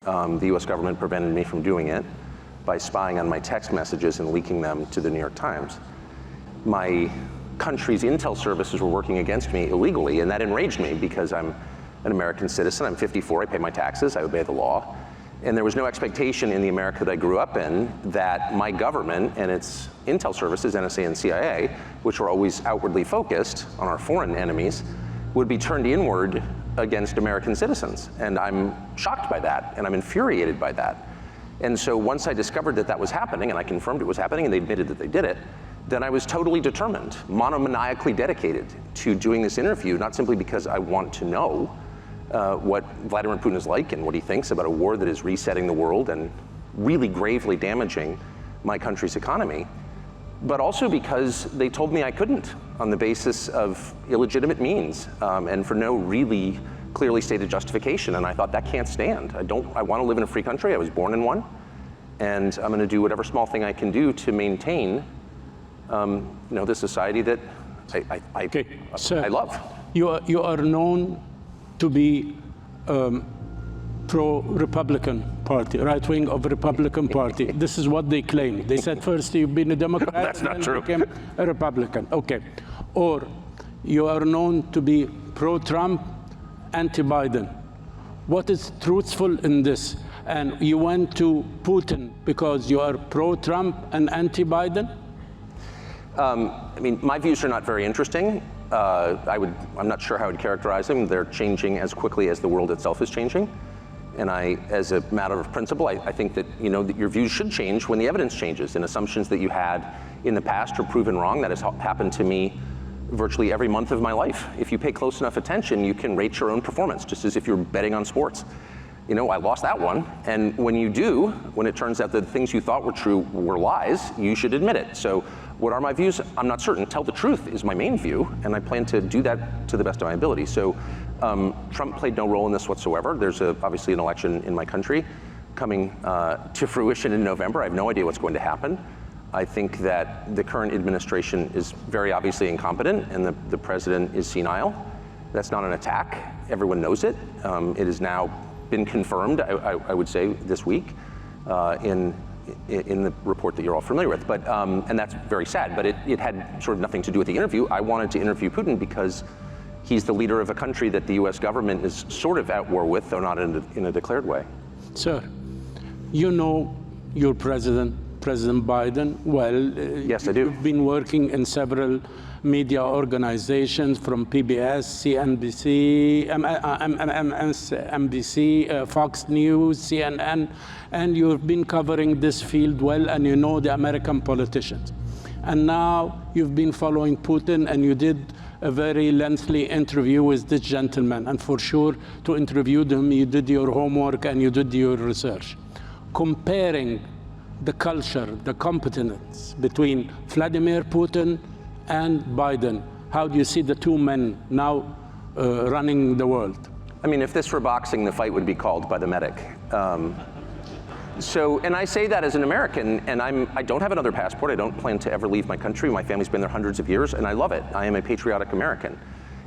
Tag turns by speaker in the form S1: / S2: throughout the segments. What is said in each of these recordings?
S1: The US government prevented me from doing it by spying on my text messages and leaking them to the New York Times. My country's intel services were working against me illegally, and that enraged me because I'm an American citizen, I'm 54, I pay my taxes, I obey the law, and there was no expectation in the America that I grew up in that my government and its intel services, NSA and CIA, which were always outwardly focused on our foreign enemies, would be turned inward against American citizens. And I'm shocked by that, and I'm infuriated by that. And so once I discovered that that was happening, and I confirmed it was happening, and they admitted that they did it, then I was totally determined, monomaniacally dedicated to doing this interview, not simply because I want to know what Vladimir Putin is like and what he thinks about a war that is resetting the world and really gravely damaging my country's economy, but also because they told me I couldn't on the basis of illegitimate means and for no really clearly stated justification. And I thought, that can't stand. I want to live in a free country. I was born in one, and I'm going to do whatever small thing I can do to maintain the society that I love.
S2: You are known to be pro-Republican Party, right wing of Republican Party. This is what they claim. They said first you've been a Democrat,
S1: That's not true.
S2: Became a Republican. Okay. Or you are known to be pro-Trump, anti-Biden. What is truthful in this? And you went to Putin because you are pro-Trump and anti-Biden?
S1: I mean, my views are not very interesting. I'm not sure how I'd characterize them. They're changing as quickly as the world itself is changing. And as a matter of principle, I think that, that your views should change when the evidence changes, and assumptions that you had in the past are proven wrong. That has happened to me virtually every month of my life. If you pay close enough attention, you can rate your own performance, just as if you're betting on sports. I lost that one. And when you do, when it turns out that the things you thought were true were lies, you should admit it. So what are my views? I'm not certain. Tell the truth is my main view, and I plan to do that to the best of my ability. So Trump played no role in this whatsoever. There's obviously an election in my country coming to fruition in November. I have no idea what's going to happen. I think that the current administration is very obviously incompetent, and the president is senile. That's not an attack. Everyone knows it. It has now been confirmed, I would say, this week in the report that you're all familiar with. But and that's very sad, but it had sort of nothing to do with the interview. I wanted to interview Putin because he's the leader of a country that the US government is sort of at war with, though not in a declared way.
S2: Sir, you know your President Biden well.
S1: Yes, I do.
S2: You've been working in several media organizations, from PBS, CNBC, MSNBC, Fox News, CNN, and you've been covering this field well, and you know the American politicians. And now you've been following Putin, and you did a very lengthy interview with this gentleman. And for sure, to interview him, you did your homework and you did your research. Comparing the culture, the competence between Vladimir Putin and Biden, how do you see the two men now running the world?
S1: I mean, if this were boxing, the fight would be called by the medic. And I say that as an American, and I don't have another passport. I don't plan to ever leave my country. My family's been there hundreds of years, and I love it. I am a patriotic American.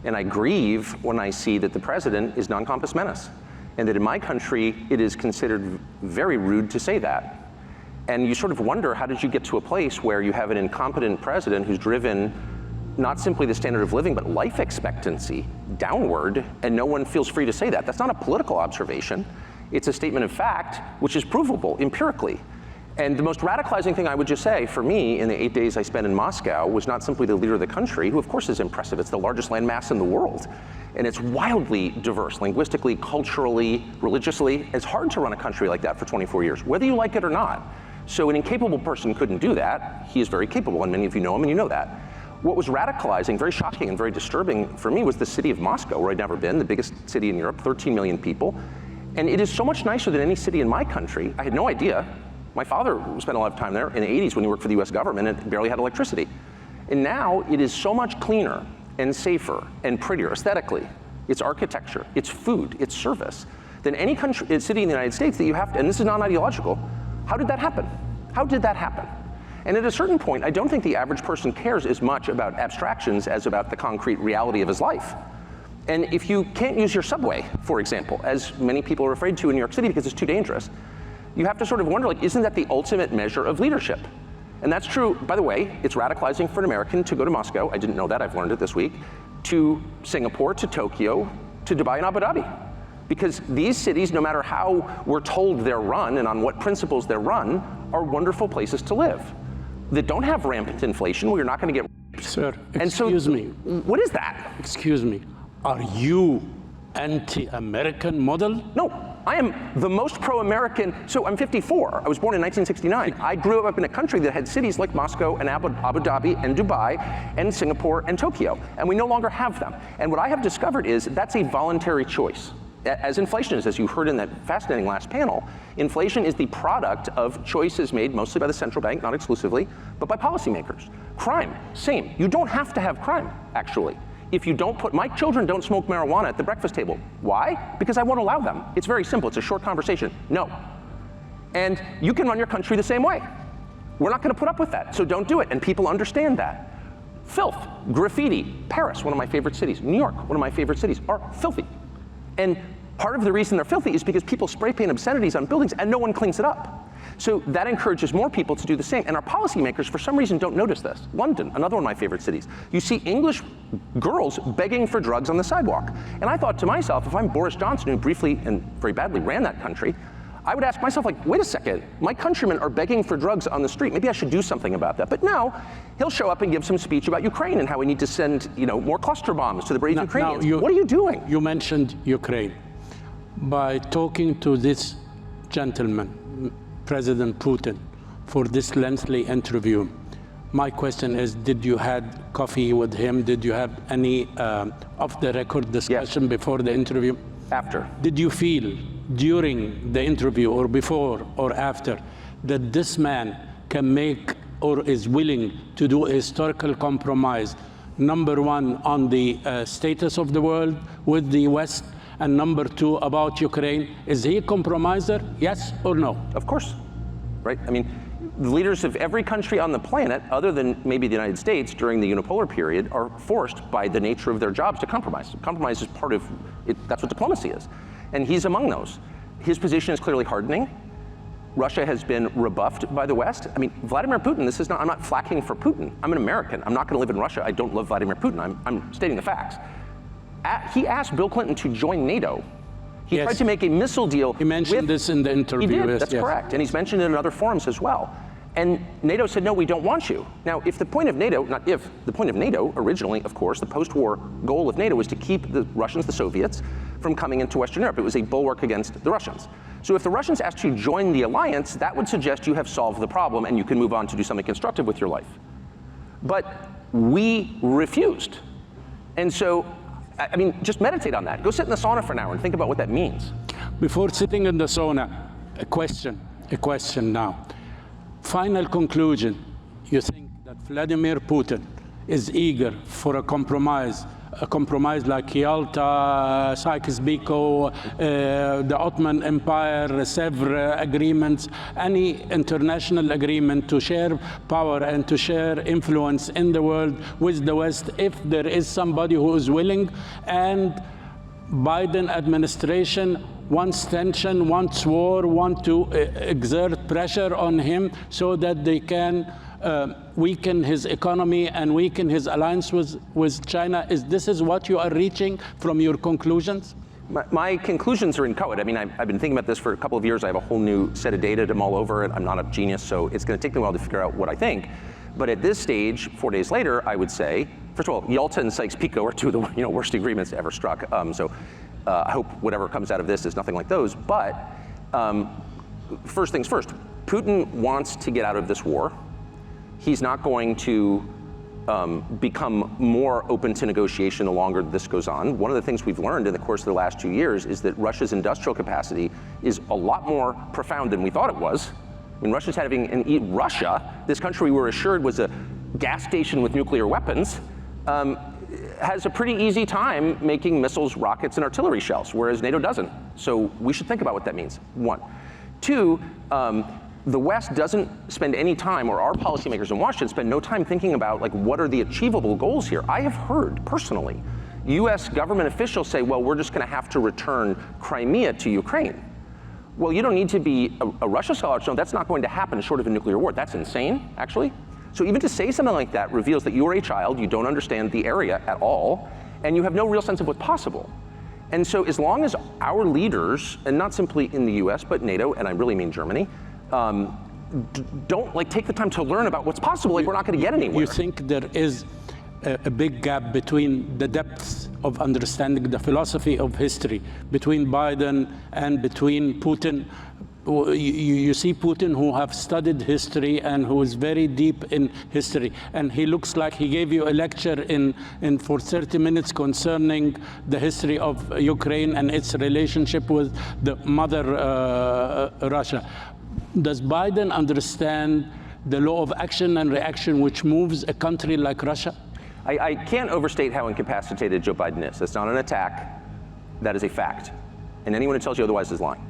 S1: And I grieve when I see that the president is non compos menis, and that in my country, it is considered very rude to say that. And you sort of wonder, how did you get to a place where you have an incompetent president who's driven not simply the standard of living, but life expectancy downward, and no one feels free to say that? That's not a political observation. It's a statement of fact, which is provable empirically. And the most radicalizing thing I would just say, for me, in the 8 days I spent in Moscow, was not simply the leader of the country, who of course is impressive. It's the largest landmass in the world. And it's wildly diverse, linguistically, culturally, religiously. It's hard to run a country like that for 24 years, whether you like it or not. So an incapable person couldn't do that. He is very capable, and many of you know him, and you know that. What was radicalizing, very shocking and very disturbing for me, was the city of Moscow, where I'd never been, the biggest city in Europe, 13 million people. And it is so much nicer than any city in my country. I had no idea. My father spent a lot of time there in the 80s when he worked for the US government and barely had electricity. And now it is so much cleaner and safer and prettier aesthetically. Its architecture, its food, its service, than any country, city in the United States that you have to, and this is non-ideological. How did that happen? How did that happen? And at a certain point, I don't think the average person cares as much about abstractions as about the concrete reality of his life. And if you can't use your subway, for example, as many people are afraid to in New York City because it's too dangerous, you have to sort of wonder, like, isn't that the ultimate measure of leadership? And that's true, by the way, it's radicalizing for an American to go to Moscow, I didn't know that, I've learned it this week, to Singapore, to Tokyo, to Dubai and Abu Dhabi. Because these cities, no matter how we're told they're run and on what principles they're run, are wonderful places to live that don't have rampant inflation, where you're not going to get...
S2: Sir, excuse me.
S1: What is that?
S2: Excuse me. Are you anti-American model?
S1: No, I am the most pro-American. So I'm 54. I was born in 1969. I grew up in a country that had cities like Moscow and Abu Dhabi and Dubai and Singapore and Tokyo, and we no longer have them. And what I have discovered is that's a voluntary choice. As inflation is, as you heard in that fascinating last panel, inflation is the product of choices made mostly by the central bank, not exclusively, but by policymakers. Crime, same. You don't have to have crime, actually. If you don't put, my children don't smoke marijuana at the breakfast table. Why? Because I won't allow them. It's very simple, it's a short conversation. No. And you can run your country the same way. We're not gonna put up with that, so don't do it, and people understand that. Filth, graffiti, Paris, one of my favorite cities, New York, one of my favorite cities, are filthy. And part of the reason they're filthy is because people spray paint obscenities on buildings and no one cleans it up. So that encourages more people to do the same. And our policymakers, for some reason, don't notice this. London, another one of my favorite cities. You see English girls begging for drugs on the sidewalk. And I thought to myself, if I'm Boris Johnson, who briefly and very badly ran that country, I would ask myself, like, wait a second, my countrymen are begging for drugs on the street. Maybe I should do something about that. But no, he'll show up and give some speech about Ukraine and how we need to send, more cluster bombs to the brave Ukrainians. What are you doing?
S2: You mentioned Ukraine. By talking to this gentleman, President Putin, for this lengthy interview, my question is, did you had coffee with him? Did you have any off-the-record discussion before the interview?
S1: After.
S2: Did you feel during the interview or before or after that this man can make or is willing to do a historical compromise, number one, on the status of the world with the West, and number two, about Ukraine? Is he a compromiser, yes or no?
S1: Of course, right? I mean, the leaders of every country on the planet, other than maybe the United States during the unipolar period, are forced by the nature of their jobs to compromise. Compromise is part of it, that's what diplomacy is. And he's among those. His position is clearly hardening. Russia has been rebuffed by the West. I mean, Vladimir Putin, this is not, I'm not flacking for Putin. I'm an American. I'm not going to live in Russia. I don't love Vladimir Putin. I'm stating the facts. He asked Bill Clinton to join NATO. He tried to make a missile deal.
S2: He mentioned this in the interview.
S1: He did, that's correct. And he's mentioned it in other forums as well. And NATO said, no, we don't want you. Now, if the point of NATO, not if, the point of NATO originally, of course, the post-war goal of NATO was to keep the Russians, the Soviets, from coming into Western Europe. It was a bulwark against the Russians. So if the Russians asked you to join the alliance, that would suggest you have solved the problem and you can move on to do something constructive with your life. But we refused. And so, I mean, just meditate on that. Go sit in the sauna for an hour and think about what that means.
S2: Before sitting in the sauna, a question now. Final conclusion, you think that Vladimir Putin is eager for a compromise like Yalta, Sykes-Picot, the Ottoman Empire, Sèvres agreements, any international agreement to share power and to share influence in the world with the West, if there is somebody who is willing, and Biden administration wants tension, wants war, want to exert pressure on him so that they can weaken his economy and weaken his alliance with China. This is what you are reaching from your conclusions?
S1: My conclusions are inchoate. I mean, I've been thinking about this for a couple of years. I have a whole new set of data to mull over, and I'm not a genius, so it's going to take me a while to figure out what I think. But at this stage, 4 days later, I would say, first of all, Yalta and Sykes-Picot are two of the worst agreements ever struck. I hope whatever comes out of this is nothing like those. But first things first, Putin wants to get out of this war. He's not going to become more open to negotiation the longer this goes on. One of the things we've learned in the course of the last 2 years is that Russia's industrial capacity is a lot more profound than we thought it was. I mean, Russia's having Russia, this country we were assured was a gas station with nuclear weapons, has a pretty easy time making missiles, rockets, and artillery shells, whereas NATO doesn't. So we should think about what that means, one. Two, the West doesn't spend any time, or our policymakers in Washington spend no time thinking about, like, what are the achievable goals here. I have heard personally US government officials say, well, we're just going to have to return Crimea to Ukraine. Well, you don't need to be a Russia scholar to know that's not going to happen short of a nuclear war. That's insane, actually. So even to say something like that reveals that you are a child, you don't understand the area at all, and you have no real sense of what's possible. And so as long as our leaders, and not simply in the US, but NATO, and I really mean Germany, don't take the time to learn about what's possible, we're not going to get anywhere.
S2: You think there is a big gap between the depths of understanding the philosophy of history between Biden and between Putin? You see Putin, who have studied history and who is very deep in history, and he looks like he gave you a lecture for 30 minutes concerning the history of Ukraine and its relationship with the mother Russia. Does Biden understand the law of action and reaction which moves a country like Russia?
S1: I can't overstate how incapacitated Joe Biden is. That's not an attack. That is a fact. And anyone who tells you otherwise is lying.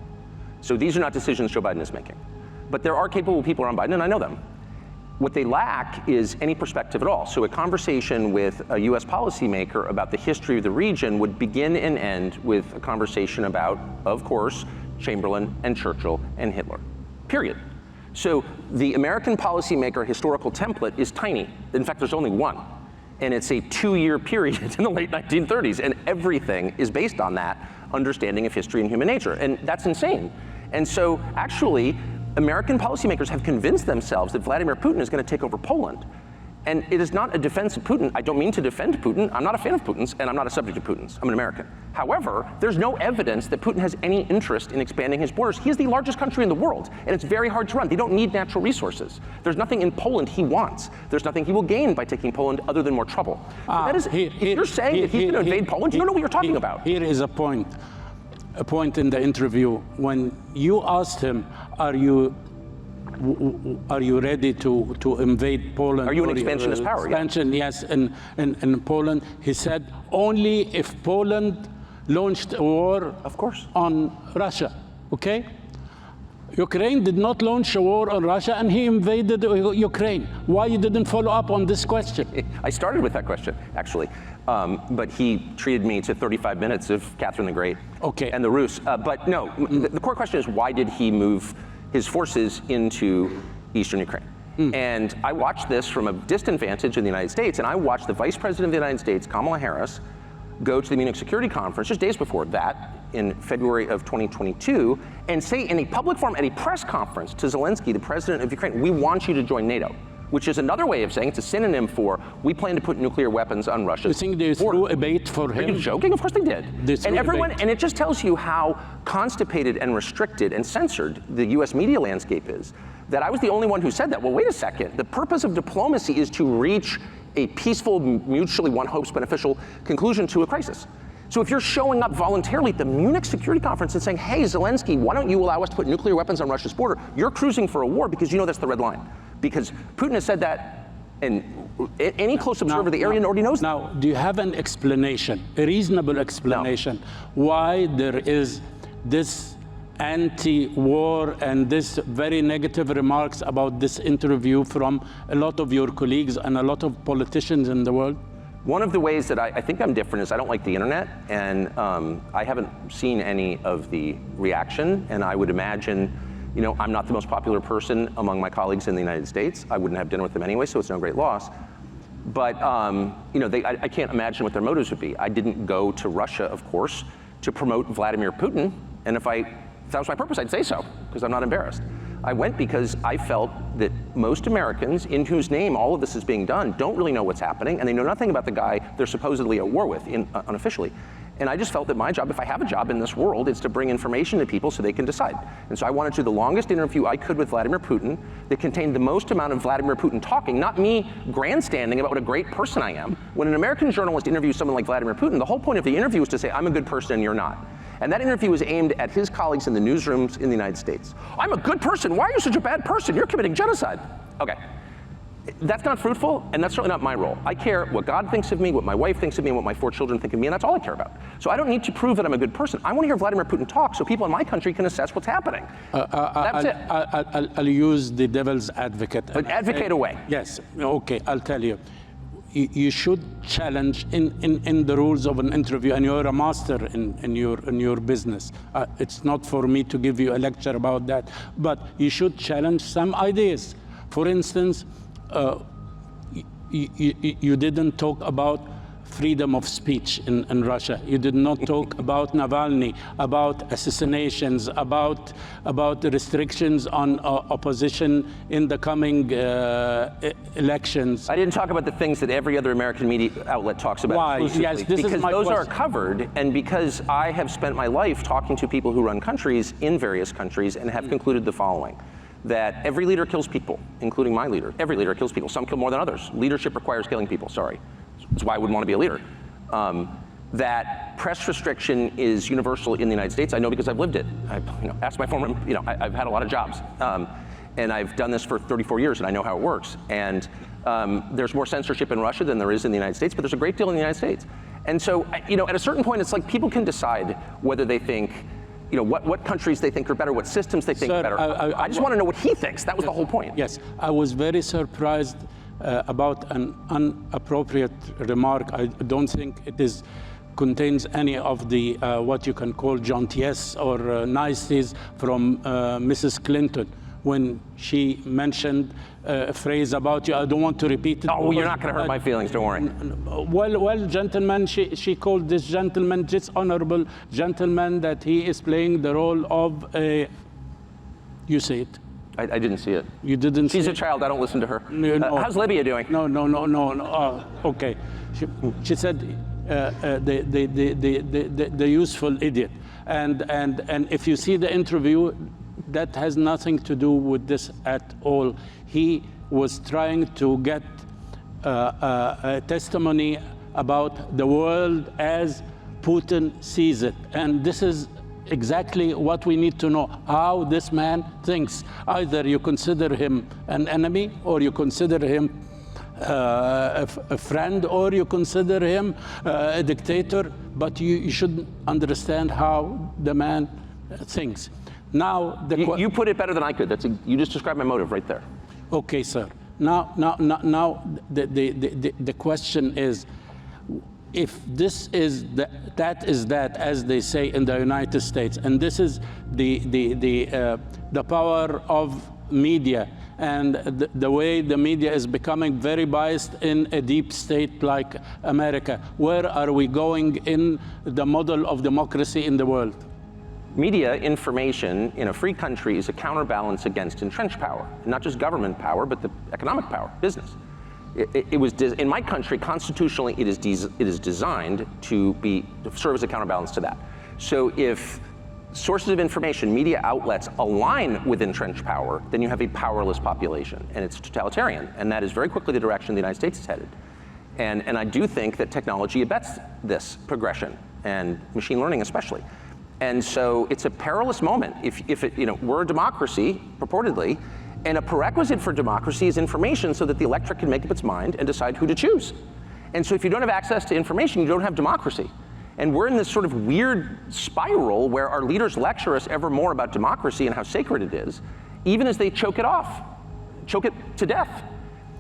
S1: So these are not decisions Joe Biden is making. But there are capable people around Biden, and I know them. What they lack is any perspective at all. So a conversation with a US policymaker about the history of the region would begin and end with a conversation about, of course, Chamberlain and Churchill and Hitler, period. So the American policymaker historical template is tiny. In fact, there's only one. And it's a 2-year period in the late 1930s, and everything is based on that understanding of history and human nature, and that's insane. And so actually, American policymakers have convinced themselves that Vladimir Putin is going to take over Poland. And it is not a defense of Putin. I don't mean to defend Putin. I'm not a fan of Putin's, and I'm not a subject of Putin's. I'm an American. However, there's no evidence that Putin has any interest in expanding his borders. He is the largest country in the world, and it's very hard to run. They don't need natural resources. There's nothing in Poland he wants. There's nothing he will gain by taking Poland other than more trouble. So that is, if you're saying that he's going to invade Poland, you don't know what you're talking about.
S2: Here is a point in the interview when you asked him, are you ready to invade Poland?
S1: Are you an expansionist power?
S2: Expansion, yes, in Poland. He said, only if Poland launched a war
S1: of course.
S2: On Russia, okay? Ukraine did not launch a war on Russia, and he invaded Ukraine. Why you didn't follow up on this question?
S1: I started with that question, actually. But he treated me to 35 minutes of Catherine the Great and the Rus. But no, the core question is, why did he move his forces into eastern Ukraine? And I watched this from a distant vantage in the United States, and I watched the Vice President of the United States, Kamala Harris, go to the Munich Security Conference just days before that, in February of 2022, and say in a public forum at a press conference to Zelensky, the president of Ukraine, we want you to join NATO, which is another way of saying, it's a synonym for, we plan to put nuclear weapons on Russia's
S2: border. You think they threw a bait for him?
S1: Are you joking? Of course they did. And it just tells you how constipated and restricted and censored the US media landscape is, that I was the only one who said that. Well, wait a second. The purpose of diplomacy is to reach a peaceful, mutually one hopes beneficial conclusion to a crisis. So if you're showing up voluntarily at the Munich Security Conference and saying, hey, Zelensky, why don't you allow us to put nuclear weapons on Russia's border? You're cruising for a war because you know that's the red line. Because Putin has said that, and any close observer of the area already knows that.
S2: Now, do you have an explanation, a reasonable explanation, why there is this anti-war and this very negative remarks about this interview from a lot of your colleagues and a lot of politicians in the world?
S1: One of the ways that I think I'm different is I don't like the internet, and I haven't seen any of the reaction, and I would imagine, you know, I'm not the most popular person among my colleagues in the United States. I wouldn't have dinner with them anyway, so it's no great loss. But you know, I can't imagine what their motives would be. I didn't go to Russia, of course, to promote Vladimir Putin, and if that was my purpose, I'd say so, because I'm not embarrassed. I went because I felt that most Americans, in whose name all of this is being done, don't really know what's happening, and they know nothing about the guy they're supposedly at war with, unofficially. And I just felt that my job, if I have a job in this world, is to bring information to people so they can decide. And so I wanted to do the longest interview I could with Vladimir Putin that contained the most amount of Vladimir Putin talking, not me grandstanding about what a great person I am. When an American journalist interviews someone like Vladimir Putin, the whole point of the interview is to say, I'm a good person and you're not. And that interview was aimed at his colleagues in the newsrooms in the United States. I'm a good person. Why are you such a bad person? You're committing genocide. Okay. That's not fruitful, and that's certainly not my role. I care what God thinks of me, what my wife thinks of me, and what my 4 children think of me, and that's all I care about. So I don't need to prove that I'm a good person. I want to hear Vladimir Putin talk so people in my country can assess what's happening. That's it.
S2: I'll use the devil's advocate.
S1: But advocate away.
S2: Yes, okay, I'll tell you. you should challenge in the rules of an interview, and you're a master in your business. It's not for me to give you a lecture about that, but you should challenge some ideas. For instance, you didn't talk about freedom of speech in Russia. You did not talk about Navalny, about assassinations, about the restrictions on opposition in the coming elections.
S1: I didn't talk about the things that every other American media outlet talks about.
S2: Why? Yes, this
S1: because
S2: is my
S1: those
S2: question.
S1: are covered, and because I have spent my life talking to people who run countries in various countries and have concluded the following: that every leader kills people, including my leader. Every leader kills people. Some kill more than others. Leadership requires killing people, sorry. That's why I wouldn't want to be a leader. That press restriction is universal in the United States. I know because I've lived it. Ask my former, I've had a lot of jobs. And I've done this for 34 years, and I know how it works. And there's more censorship in Russia than there is in the United States, but there's a great deal in the United States. And so, at a certain point, it's like people can decide whether they think, what countries they think are better, what systems they think are better. I just want to know what he thinks. That was the whole point.
S2: Yes, I was very surprised about an inappropriate remark. I don't think it contains any of the what you can call gentillesse or niceties from Mrs. Clinton when she mentioned a phrase about you. I don't want to repeat it.
S1: Oh, you're not going to hurt my feelings, don't worry.
S2: Well, gentlemen, she called this gentleman, dishonorable gentleman, that he is playing the role of a, you say it.
S1: I didn't see it.
S2: You didn't see it?
S1: She's a child, I don't listen to her.
S2: No.
S1: How's Libya doing?
S2: No. Okay. She said the useful idiot. And if you see the interview, that has nothing to do with this at all. He was trying to get a testimony about the world as Putin sees it. And this is exactly what we need to know, how this man thinks. Either you consider him an enemy, or you consider him a friend, or you consider him a dictator, but you should understand how the man thinks. Now,
S1: you put it better than I could. You just described my motive right there.
S2: Okay, sir. Now the question is, if this is that is that, as they say in the United States, and this is the power of media, and the way the media is becoming very biased in a deep state like America, where are we going in the model of democracy in the world?
S1: Media information in a free country is a counterbalance against entrenched power, not just government power, but the economic power, business. It was in my country, constitutionally, it is designed to serve as a counterbalance to that. So if sources of information, media outlets, align with entrenched power, then you have a powerless population, and it's totalitarian, and that is very quickly the direction the United States is headed. And I do think that technology abets this progression, and machine learning especially. And so it's a perilous moment. If we're a democracy, purportedly, and a prerequisite for democracy is information so that the electorate can make up its mind and decide who to choose. And so if you don't have access to information, you don't have democracy. And we're in this sort of weird spiral where our leaders lecture us ever more about democracy and how sacred it is, even as they choke it to death.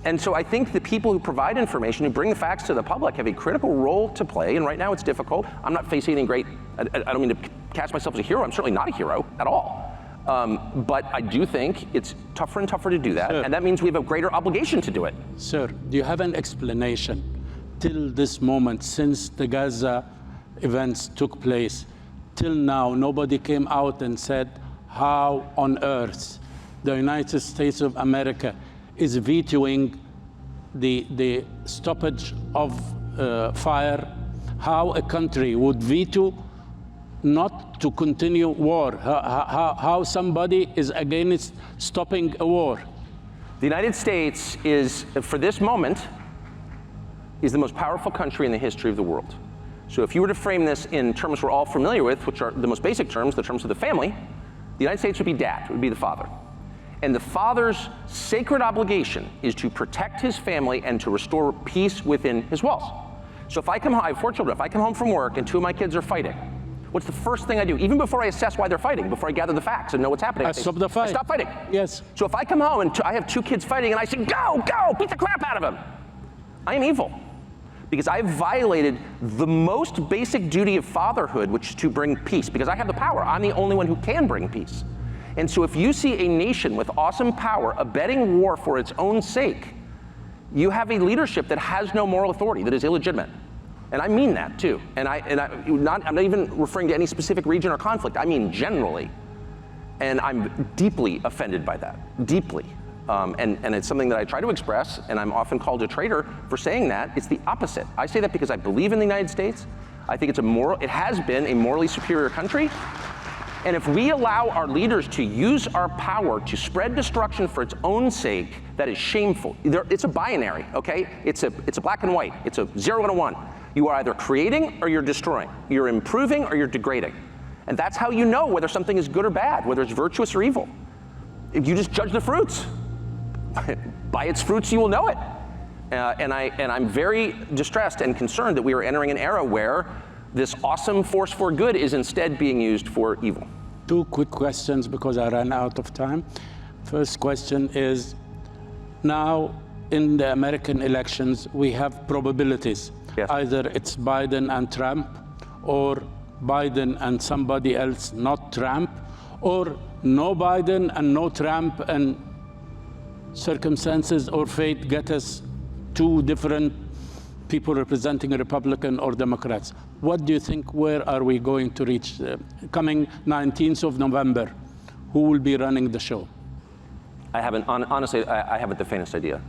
S1: And so I think the people who provide information, who bring the facts to the public, have a critical role to play, and right now it's difficult. I'm not facing any great, I don't mean to cast myself as a hero, I'm certainly not a hero at all. But I do think it's tougher and tougher to do that, and that means we have a greater obligation to do it.
S2: Sir, do you have an explanation till this moment, since the Gaza events took place, till now, nobody came out and said how on earth the United States of America is vetoing the stoppage of fire, how a country would veto not to continue war, how somebody is against stopping a war.
S1: The United States is, for this moment, is the most powerful country in the history of the world. So if you were to frame this in terms we're all familiar with, which are the most basic terms, the terms of the family, the United States would be dad, would be the father. And the father's sacred obligation is to protect his family and to restore peace within his walls. So if I come home, I have 4 children, if I come home from work and 2 of my kids are fighting, what's the first thing I do? Even before I assess why they're fighting, before I gather the facts and know what's happening.
S2: I stop the fight.
S1: I stop fighting.
S2: Yes.
S1: So if I come home and I have 2 kids fighting and I say, go, beat the crap out of them, I am evil. because I've violated the most basic duty of fatherhood, which is to bring peace, because I have the power. I'm the only one who can bring peace. And so if you see a nation with awesome power abetting war for its own sake, you have a leadership that has no moral authority, that is illegitimate. And I mean that too. And I'm not even referring to any specific region or conflict. I mean generally. And I'm deeply offended by that, deeply. And it's something that I try to express, and I'm often called a traitor for saying that. It's the opposite. I say that because I believe in the United States. I think it has been a morally superior country. And if we allow our leaders to use our power to spread destruction for its own sake, that is shameful. It's a binary, okay? It's a black and white. It's a 0 and a 1. You are either creating or you're destroying. You're improving or you're degrading. And that's how you know whether something is good or bad, whether it's virtuous or evil. If you just judge the fruits. By its fruits you will know it. And I'm very distressed and concerned that we are entering an era where this awesome force for good is instead being used for evil.
S2: 2 quick questions because I ran out of time. First question is, now in the American elections, we have probabilities.
S1: Yes.
S2: Either it's Biden and Trump, or Biden and somebody else, not Trump, or no Biden and no Trump, and circumstances or fate get us 2 different people representing Republican or Democrats. What do you think, where are we going to reach? Coming 19th of November, who will be running the show?
S1: Honestly, I haven't the faintest idea.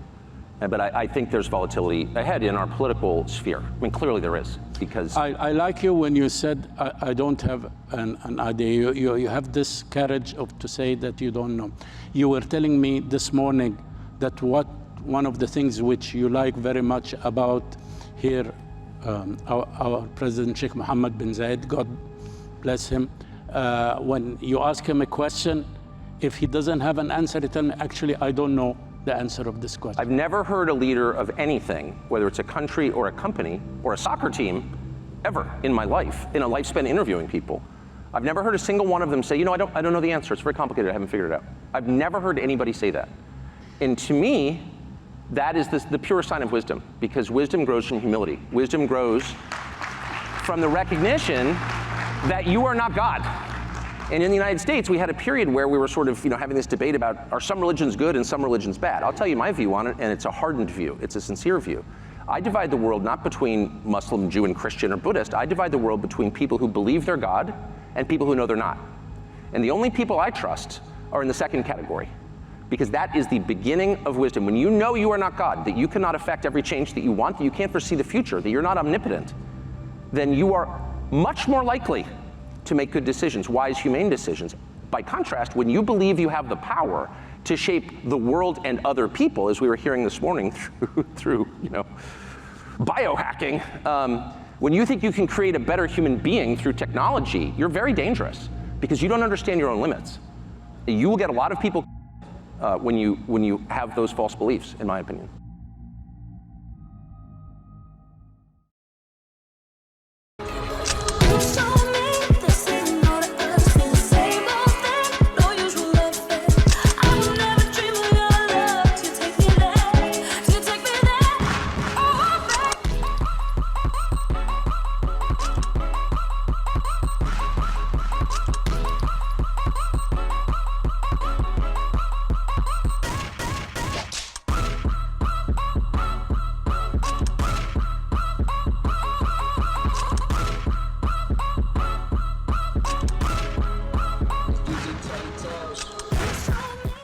S1: But I think there's volatility ahead in our political sphere. I mean, clearly there is, because...
S2: I like you when you said, I don't have an idea. You have this courage to say that you don't know. You were telling me this morning that one of the things which you like very much about here, our President Sheikh Mohammed bin Zayed, God bless him, when you ask him a question, if he doesn't have an answer, he tells me, actually, I don't know the answer of this question.
S1: I've never heard a leader of anything, whether it's a country or a company or a soccer team, ever in my life, in a life spent interviewing people. I've never heard a single one of them say, you know, I don't know the answer. It's very complicated. I haven't figured it out. I've never heard anybody say that. And to me, that is the pure sign of wisdom, because wisdom grows from humility. Wisdom grows from the recognition that you are not God. And in the United States, we had a period where we were sort of, having this debate about, are some religions good and some religions bad? I'll tell you my view on it, and it's a hardened view. It's a sincere view. I divide the world not between Muslim, Jew, and Christian or Buddhist. I divide the world between people who believe they're God and people who know they're not. And the only people I trust are in the second category, because that is the beginning of wisdom. When you know you are not God, that you cannot affect every change that you want, that you can't foresee the future, that you're not omnipotent, then you are much more likely to make good decisions, wise, humane decisions. By contrast, when you believe you have the power to shape the world and other people, as we were hearing this morning through biohacking, when you think you can create a better human being through technology, you're very dangerous, because you don't understand your own limits. You will get a lot of people when you have those false beliefs, in my opinion.